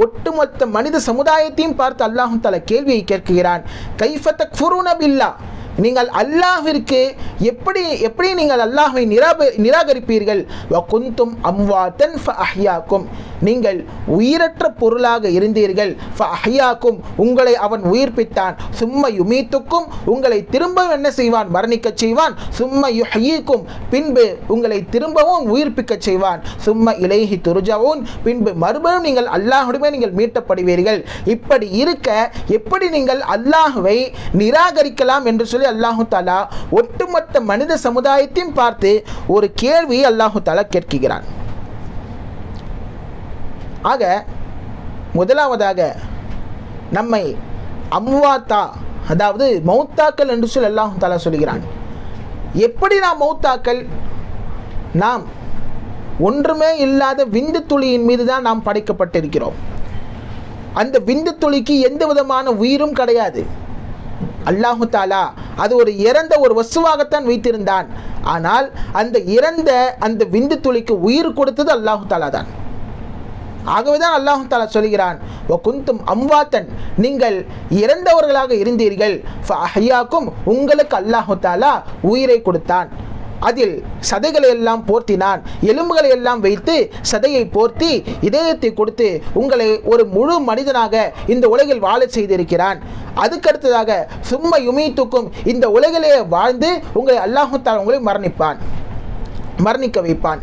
ஒட்டுமொத்த மனித சமுதாயத்தையும் பார்த்து அல்லாஹு தஆலா கேள்வியை கேட்கிறான். கைஃப தக்ஃபுரூன பில்லாஹ், நீங்கள் அல்லாஹ்விற்கு எப்படி நீங்கள் அல்லாஹ்வை நிராகரிப்பீர்கள்? வ குன்தும் அம்வாத்தன் ஃபஅஹ்யாக்கும், நீங்கள் உயிரற்ற பொருளாக இருந்தீர்கள். ஃபஅஹ்யாக்கும், உங்களை அவன் உயிர்ப்பித்தான். சும்ம யுமீத்துக்கும், உங்களை திரும்பவும் என்ன செய்வான்? மரணிக்க செய்வான். சும்ம யுஹ்யீக்கும், பின்பு உங்களை திரும்பவும் உயிர்ப்பிக்க செய்வான். சும்ம இலைஹி துர்ஜஊன், பின்பு மறுபடியும் நீங்கள் அல்லாஹ்விடமே நீங்கள் மீட்டப்படுவீர்கள். இப்படி இருக்க எப்படி நீங்கள் அல்லாஹ்வை நிராகரிக்கலாம் என்று சொல்லி அல்லாஹு தஆலா ஒட்டுமொத்த மனித சமுதாயத்தையும் பார்த்து ஒரு கேள்வியை அல்லாஹு தஆலா கேட்கிறான். ஆக முதலாவதாக நம்மை அம்வாத்தா, அதாவது மௌத்தாக்கள் என்று சொல்லி அல்லாஹு தஆலா சொல்கிறான். எப்படி நாம் மௌத்தாக்கள்? நாம் ஒன்றுமே இல்லாத விந்து துளியின் மீது தான் நாம் படைக்கப்பட்டிருக்கிறோம். அந்த விந்து துளிக்கு எந்த விதமான உயிரும் கிடையாது. அல்லாஹு தஆலா அது ஒரு இறந்த ஒரு வஸ்துவாகத்தான் வைத்திருந்தான். ஆனால் அந்த இறந்த அந்த விந்து துளிக்கு உயிர் கொடுத்தது அல்லாஹு தஆலா தான். ஆகவேதான் அல்லாஹு தஆலா சொல்கிறான், வ குன்தும் அம்வாத்தன், நீங்கள் இறந்தவர்களாக இருந்தீர்கள். ஃபஅஹ்யாக்கும், உங்களுக்கு அல்லாஹு தஆலா உயிரை கொடுத்தான். அதில் சதைகளை எல்லாம் போர்த்தினான். எலும்புகளை எல்லாம் வைத்து சதையை போர்த்தி இதயத்தை கொடுத்து உங்களை ஒரு முழு மனிதனாக இந்த உலகில் வாழ செய்திருக்கிறான். அதுக்கடுத்ததாக சும்மா யுமீத்துக்கும், இந்த உலகிலே வாழ்ந்து உங்களை அல்லாஹு தஆலா உங்களை மரணிக்க வைப்பான்.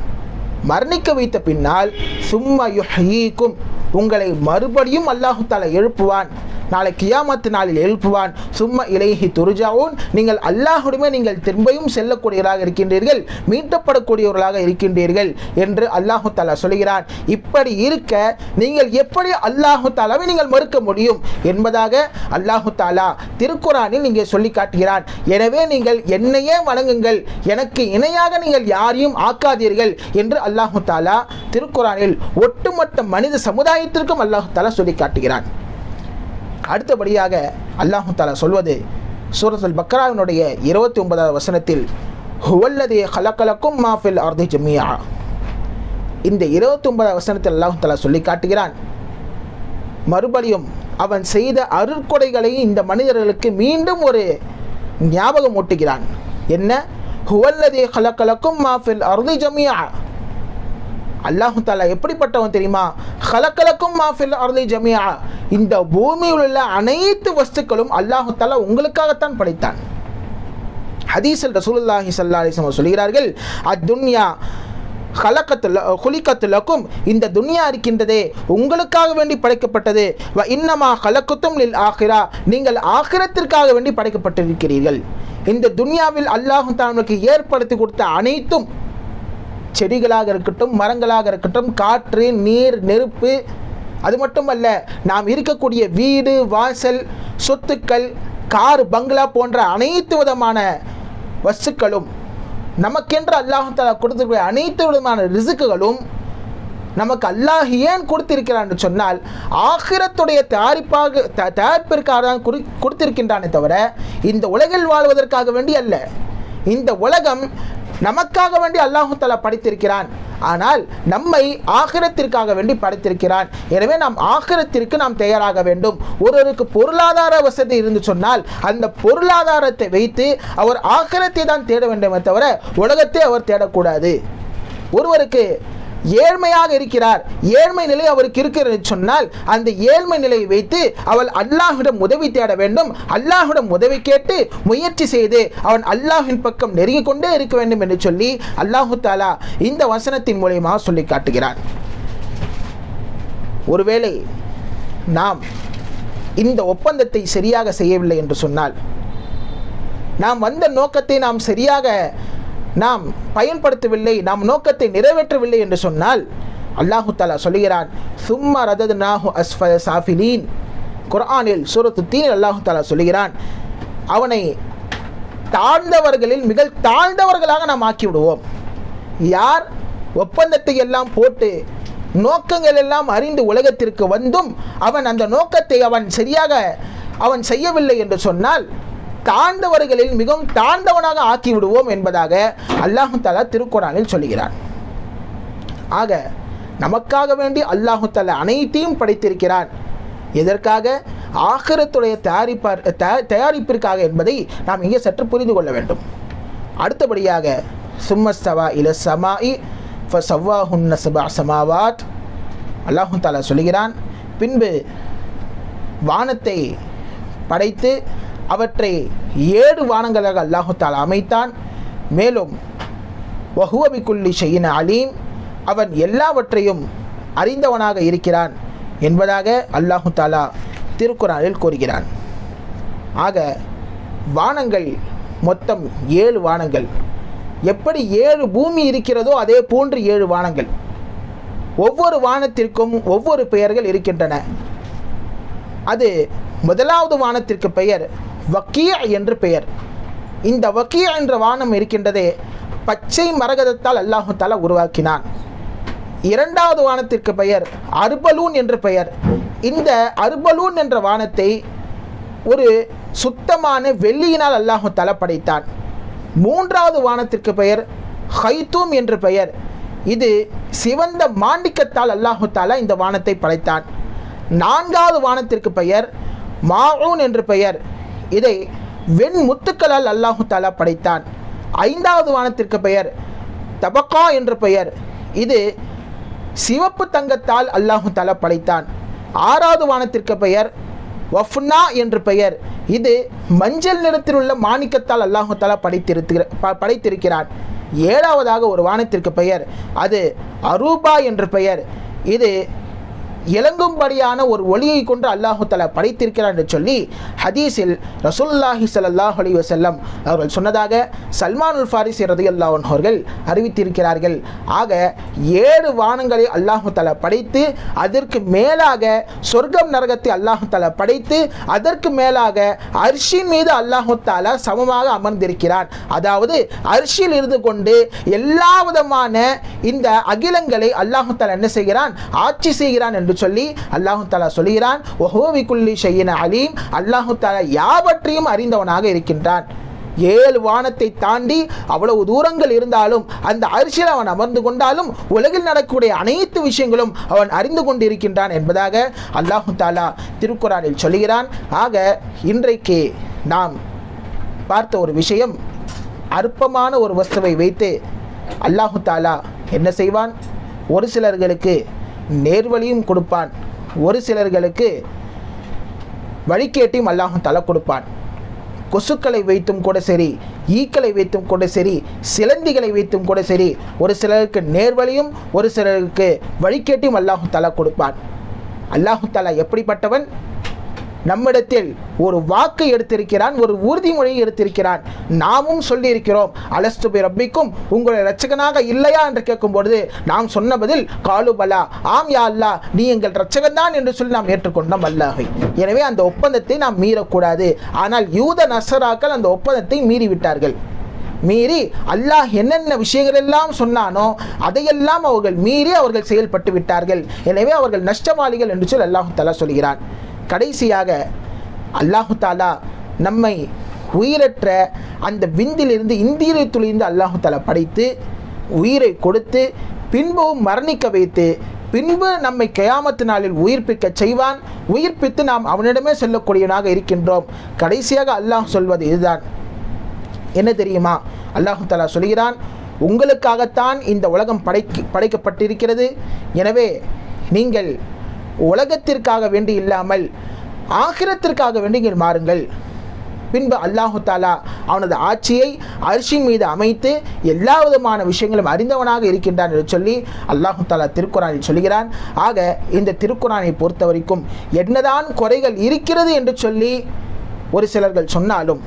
மரணிக்க வைத்த பின்னால் சும்மா யுஹ்யீக்கும், உங்களை மறுபடியும் அல்லாஹு தஆலா எழுப்புவான். நாளை கியாமத் நாளில் எழுப்புவான். சும்மா இலைஹி துர்ஜாஊன், நீங்கள் அல்லாஹ்விடமே நீங்கள் திரும்பியும் செல்லக்கூடியவர்களாக இருக்கின்றீர்கள், மீட்டப்படக்கூடியவர்களாக இருக்கின்றீர்கள் என்று அல்லாஹு தஆலா சொல்கிறான். இப்படி இருக்க நீங்கள் எப்படி அல்லாஹு தஆலாவை நீங்கள் மறுக்க முடியும் என்பதாக அல்லாஹு தஆலா திருக்குரானில் இங்கே சொல்லி காட்டுகிறான். எனவே நீங்கள் என்னையே வணங்குங்கள், எனக்கு இணையாக நீங்கள் யாரையும் ஆக்காதீர்கள் என்று அல்லாஹு தஆலா திருக்குரானில் ஒட்டுமொத்த மனித சமுதாயத்திற்கும் அல்லாஹு தஆலா சொல்லி காட்டுகிறான். அடுத்தபடியாக அல்லாஹு தஆலா சொல்வது சூரத்துல் பக்ராவினுடைய 29வது வசனத்தில், ஹுவல்லதீ ஹலகலக்கும் மா ஃபில் அர்தி ஜமீஆ. இந்த 29வது வசனத்தில் அல்லாஹு தஆலா சொல்லி காட்டுகிறான், மறுபடியும் அவன் செய்த அருட்கொடைகளை இந்த மனிதர்களுக்கு மீண்டும் ஒரு ஞாபகம் ஊட்டுகிறான். என்ன? ஹுவல்லதீ ஹலகலக்கும் மா ஃபில் அர்தி ஜமீஆ. அல்லாஹு தஆலா எப்படிப்பட்டவன் தெரியுமா? ஹலகலக்கும் மா ஃபில் அர்தி ஜமீஆ, இந்த பூமியில் உள்ள அனைத்து வஸ்துக்களும் அல்லாஹு தஆலா உங்களுக்காகத்தான் படைத்தான். ஹதீஸில் ரசூலுல்லாஹி ஸல்லல்லாஹு அலைஹி வஸல்லம் சொல்கிறார்கள், அத்துன்யா ஹுலிகத்து லக்கும், இந்த துன்யா இருக்கின்றதே உங்களுக்காக வேண்டி படைக்கப்பட்டது. வ இன்னமா ஹலக்குத்தும் லில் ஆஹிரா, நீங்கள் ஆகிரத்திற்காக வேண்டி படைக்கப்பட்டிருக்கிறீர்கள். இந்த துன்யாவில் அல்லாஹு தஆலா ஏற்படுத்தி கொடுத்த அனைத்தும், செடிகளாக இருக்கட்டும், மரங்களாக இருக்கட்டும், காற்று, நீர், நெருப்பு, அது மட்டுமல்ல நாம் இருக்கக்கூடிய வீடு, வாசல், சொத்துக்கள், கார், பங்களா போன்ற அனைத்து விதமான வஸ்துக்களும், நமக்கென்று அல்லாஹ் தஆலா கொடுத்திருக்கிற அனைத்து விதமான ரிஸ்க்குகளும் நமக்கு அல்லாஹ் ஏன் கொடுத்திருக்கிறான் என்று சொன்னால் ஆகிரத்துடைய தயாரிப்பிற்காக தான் கொடுத்திருக்கின்றானே தவிர இந்த உலகில் வாழ்வதற்காக வேண்டி அல்ல. இந்த உலகம் நமக்காக வேண்டி அல்லாஹு தஆலா படைத்திருக்கிறான், ஆனால் நம்மை ஆகிரத்திற்காக வேண்டி படைத்திருக்கிறான். எனவே நாம் ஆகிரத்திற்கு நாம் தயாராக வேண்டும். ஒருவருக்கு பொருளாதார வசதி இருந்து சொன்னால் அந்த பொருளாதாரத்தை வைத்து அவர் ஆகிரத்தை தான் தேட வேண்டுமே தவிர உலகத்தை அவர் தேடக்கூடாது. ஒருவருக்கு ஏழ்மையாக இருக்கிறார், ஏழ்மை நிலை அவருக்கு இருக்கிறது சொன்னால் அந்த ஏழ்மை நிலையை வைத்து அவள் அல்லாஹ்விடம் உதவி தேட வேண்டும். அல்லாஹ்விடம் உதவி கேட்டு முயற்சி செய்து அவன் அல்லாஹ்வின் பக்கம் நெருங்கிக் கொண்டே இருக்க வேண்டும் என்று சொல்லி அல்லாஹு தஆலா இந்த வசனத்தின் மூலமாக சொல்லி காட்டுகிறான். ஒருவேளை நாம் இந்த ஒப்பந்தத்தை சரியாக செய்யவில்லை என்று சொன்னால், நாம் வந்த நோக்கத்தை நாம் சரியாக நாம் பயன்படுத்தவில்லை, நாம் நோக்கத்தை நிறைவேற்றவில்லை என்று சொன்னால் அல்லாஹு தஆலா சொல்கிறான், சும்மா ரதத்னாஹு அஸ்ஃபல சாஃபிலீன். குர்ஆனில் சூரத்து தீன் அல்லாஹு தஆலா சொல்கிறான், அவனை தாழ்ந்தவர்களில் மிக தாழ்ந்தவர்களாக நாம் ஆக்கிவிடுவோம். யார் ஒப்பந்தத்தை எல்லாம் போட்டு நோக்கங்கள் எல்லாம் அறிந்து உலகத்திற்கு வந்தும் அவன் அந்த நோக்கத்தை அவன் சரியாக அவன் செய்யவில்லை என்று சொன்னால் தாழ்ந்தவர்களில் மிகவும் தாழ்ந்தவனாக ஆக்கிவிடுவோம் என்பதாக அல்லாஹு தஆலா திருக்குர்ஆனில் சொல்கிறான். ஆக நமக்காக வேண்டி அல்லாஹு தஆலா அனைத்தையும் படைத்திருக்கிறான். எதற்காக? ஆகிரத்துடைய தயாரிப்பிற்காக என்பதை நாம் இங்கே சற்று புரிந்து கொள்ள வேண்டும். அடுத்தபடியாக சும்மஸ்தவா இல ஸமாஇ ஃபஸவ்வாஹுன்ன சப்அ ஸமாவாத். அல்லாஹு தஆலா சொல்கிறான், பின்பு வானத்தை படைத்து அவற்றை 7 வானங்களாக அல்லாஹு தஆலா அமைத்தான். மேலும் வஹுவ பிகுல்லி ஷைஇன் அலீம், அவன் எல்லாவற்றையும் அறிந்தவனாக இருக்கிறான் என்பதாக அல்லாஹு தஆலா திருக்குர்ஆனில் கூறுகிறான். ஆக வானங்கள் மொத்தம் 7 வானங்கள். எப்படி 7 பூமி இருக்கிறதோ அதே போன்று 7 வானங்கள். ஒவ்வொரு வானத்திற்கும் ஒவ்வொரு பெயர்கள் இருக்கின்றன. அது முதலாவது வானத்திற்கு பெயர் வக்கீஅ என்று பெயர். இந்த வக்கீஅ என்ற வானம் இருக்கின்றதே பச்சை மரகதத்தால் அல்லாஹு தஆலா உருவாக்கினான். இரண்டாவது வானத்திற்கு பெயர் அர்பலூன் என்று பெயர். இந்த அர்பலூன் என்ற வானத்தை ஒரு சுத்தமான வெள்ளியினால் அல்லாஹு தஆலா படைத்தான். மூன்றாவது வானத்திற்கு பெயர் ஹைத்தூம் என்று பெயர். இது சிவந்த மாணிக்கத்தால் அல்லாஹு தஆலா இந்த வானத்தை படைத்தான். நான்காவது வானத்திற்கு பெயர் மாஊன் என்று பெயர். இதை வெண்முத்துக்களால் அல்லாஹு தஆலா படைத்தான். 5வது வானத்திற்கு பெயர் தபக்கா என்ற பெயர். இது சிவப்பு தங்கத்தால் அல்லாஹு தஆலா படைத்தான். 6வது வானத்திற்கு பெயர் வஃப்னா என்று பெயர். இது மஞ்சள் நிறத்தில் உள்ள மாணிக்கத்தால் அல்லாஹு தஆலா படைத்திருக்கிறான். 7வதாக ஒரு வானத்திற்கு பெயர், அது அரூபா என்று பெயர். இது இலங்கும்படியான ஒரு ஒளியை கொண்டு அல்லாஹு தஆலா படைத்திருக்கிறார் என்று சொல்லி ஹதீஸில் ரசூலுல்லாஹி ஸல்லல்லாஹு அலைஹி வஸல்லம் அவர்கள் சொன்னதாக சல்மானுல் ஃபாரிஸி ரலியல்லாஹு அன்ஹு அவர்கள் அறிவித்திருக்கிறார்கள். ஆக 7 வானங்களை அல்லாஹு தஆலா படைத்து, அதற்கு மேலாக சொர்க்கம் நரகத்தை அல்லாஹு தஆலா படைத்து, அதற்கு மேலாக அர்ஷின் மீது அல்லாஹு தஆலா சமமாக அமர்ந்திருக்கிறான். அதாவது அர்ஷில் இருந்து கொண்டு எல்லா விதமான இந்த அகிலங்களை அல்லாஹு தஆலா என்ன செய்கிறான்? ஆட்சி செய்கிறான் என்று சொல்லி அல்லாஹு தஆலா சொல்கிறான். வஹுவ பிகுல்லி ஷைஇன் அலீம். அல்லாஹு தஆலா யாவற்றையும் அறிந்தவனாக இருக்கின்றான். 7 வானத்தை தாண்டி அவ்வளவு தூரங்கள் இருந்தாலும், அந்த அரிசியில் அவன் அமர்ந்து கொண்டாலும், உலகில் நடக்கக்கூடிய அனைத்து விஷயங்களும் அவன் அறிந்து கொண்டிருக்கின்றான் என்பதாக அல்லாஹு தஆலா திருக்குர்ஆனில் சொல்கிறான். ஆக இன்றைக்கு நாம் பார்த்த ஒரு விஷயம், அற்பமான ஒரு வஸ்துவை வைத்து அல்லாஹு தஆலா என்ன செய்வான்? ஒரு சிலர்களுக்கு நேர்வழியும் கொடுப்பான், ஒரு சிலர்களுக்கு வழிகேட்டையும் அல்லாஹு தஆலா கொடுப்பான். கொசுக்களை வைத்தும் கூட சரி, ஈக்களை வைத்தும் கூட சரி, சிலந்திகளை வைத்தும் கூட சரி, ஒரு சிலருக்கு நேர்வழியும் ஒரு சிலருக்கு வழிகேட்டையும் அல்லாஹு தஆலா கொடுப்பான். அல்லாஹு தஆலா எப்படிப்பட்டவன்? நம்மிடத்தில் ஒரு வாக்கு எடுத்திருக்கிறான், ஒரு உறுதிமொழியை எடுத்திருக்கிறான். நாமும் சொல்லியிருக்கிறோம், அலஸ்து பி ரப்பிக்கும், உங்களுடைய இரட்சகனாக இல்லையா என்று கேட்கும் பொழுது நாம் சொன்ன பதில் காலு பலா, ஆம் யா அல்லாஹ், நீ எங்கள் இரட்சகன்தான் என்று சொல்லி நாம் ஏற்றுக்கொண்டோம் அல்லாஹை. எனவே அந்த ஒப்பந்தத்தை நாம் மீறக்கூடாது. ஆனால் யூத நசராக்கள் அந்த ஒப்பந்தத்தை மீறிவிட்டார்கள். மீறி அல்லாஹ் என்னென்ன விஷயங்கள் எல்லாம் சொன்னானோ அதையெல்லாம் அவர்கள் மீறி அவர்கள் செயல்பட்டு விட்டார்கள். எனவே அவர்கள் நஷ்டவாளிகள் என்று சொல்லி அல்லாஹு தஆலா சொல்கிறான். கடைசியாக அல்லாஹு தஆலா நம்மை உயிரற்ற அந்த விந்திலிருந்து, இந்திரியத்திலிருந்து அல்லாஹு தஆலா படைத்து உயிரை கொடுத்து பின்பும் மரணிக்க வைத்து பின்பு நம்மை கியாமத் நாளில் உயிர்ப்பிக்க செய்வான். உயிர்ப்பித்து நாம் அவனிடமே செல்லக்கூடியவனாக இருக்கின்றோம். கடைசியாக அல்லாஹ் சொல்வது இதுதான். என்ன தெரியுமா? அல்லாஹு தஆலா சொல்கிறான், உங்களுக்காகத்தான் இந்த உலகம் படைக்கப்பட்டிருக்கிறது. எனவே நீங்கள் உலகத்திற்காக வேண்டி இல்லாமல் ஆகிரத்திற்காக வேண்டி நீங்கள் மாறுங்கள். பின்பு அல்லாஹு தஆலா அவனது ஆட்சியை அர்ஷின் மீது அமைத்து எல்லா விதமான விஷயங்களும் அறிந்தவனாக இருக்கின்றான் என்று சொல்லி அல்லாஹு தஆலா திருக்குர்ஆனில் சொல்கிறான். ஆக இந்த திருக்குர்ஆனை பொறுத்த வரைக்கும் என்னதான் குறைகள் இருக்கிறது என்று சொல்லி ஒரு சிலர்கள் சொன்னாலும்,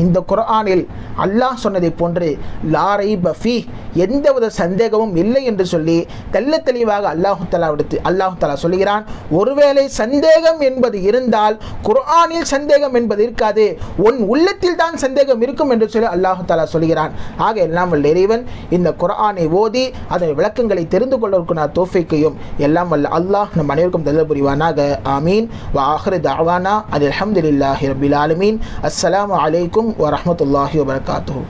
இந்த குர்ஆனில் அல்லாஹ் சொன்னதை போன்று லா ரைப ஃபீஹ், எந்தவித சந்தேகமும் இல்லை என்று சொல்லி தெள்ள தெளிவாக அல்லாஹு தஆலா சொல்கிறான். ஒருவேளை சந்தேகம் என்பது இருந்தால் குர்ஆனில் சந்தேகம் என்பது இருக்காது, உன் உள்ளத்தில் தான் சந்தேகம் இருக்கும் என்று சொல்லி அல்லாஹு தஆலா சொல்கிறான். ஆக எல்லாம் வல்ல இறைவன் இந்த குர்ஆனை ஓதி அதன் விளக்கங்களை தெரிந்து கொள்வதற்கு நான் தௌஃபீக்கையும் எல்லாம் வல்ல அல்லாஹ் நம் அனைவருக்கும் தந்தல் புரிவானாக. ஆமீன். வ ஆகிரு தஅவானா அல்ஹம்துலில்லாஹி ரப்பில் ஆலமீன். அஸ்ஸலாமு அலைக்கும் வரஹ்மத்துல்லாஹி வபரகாத்துஹு.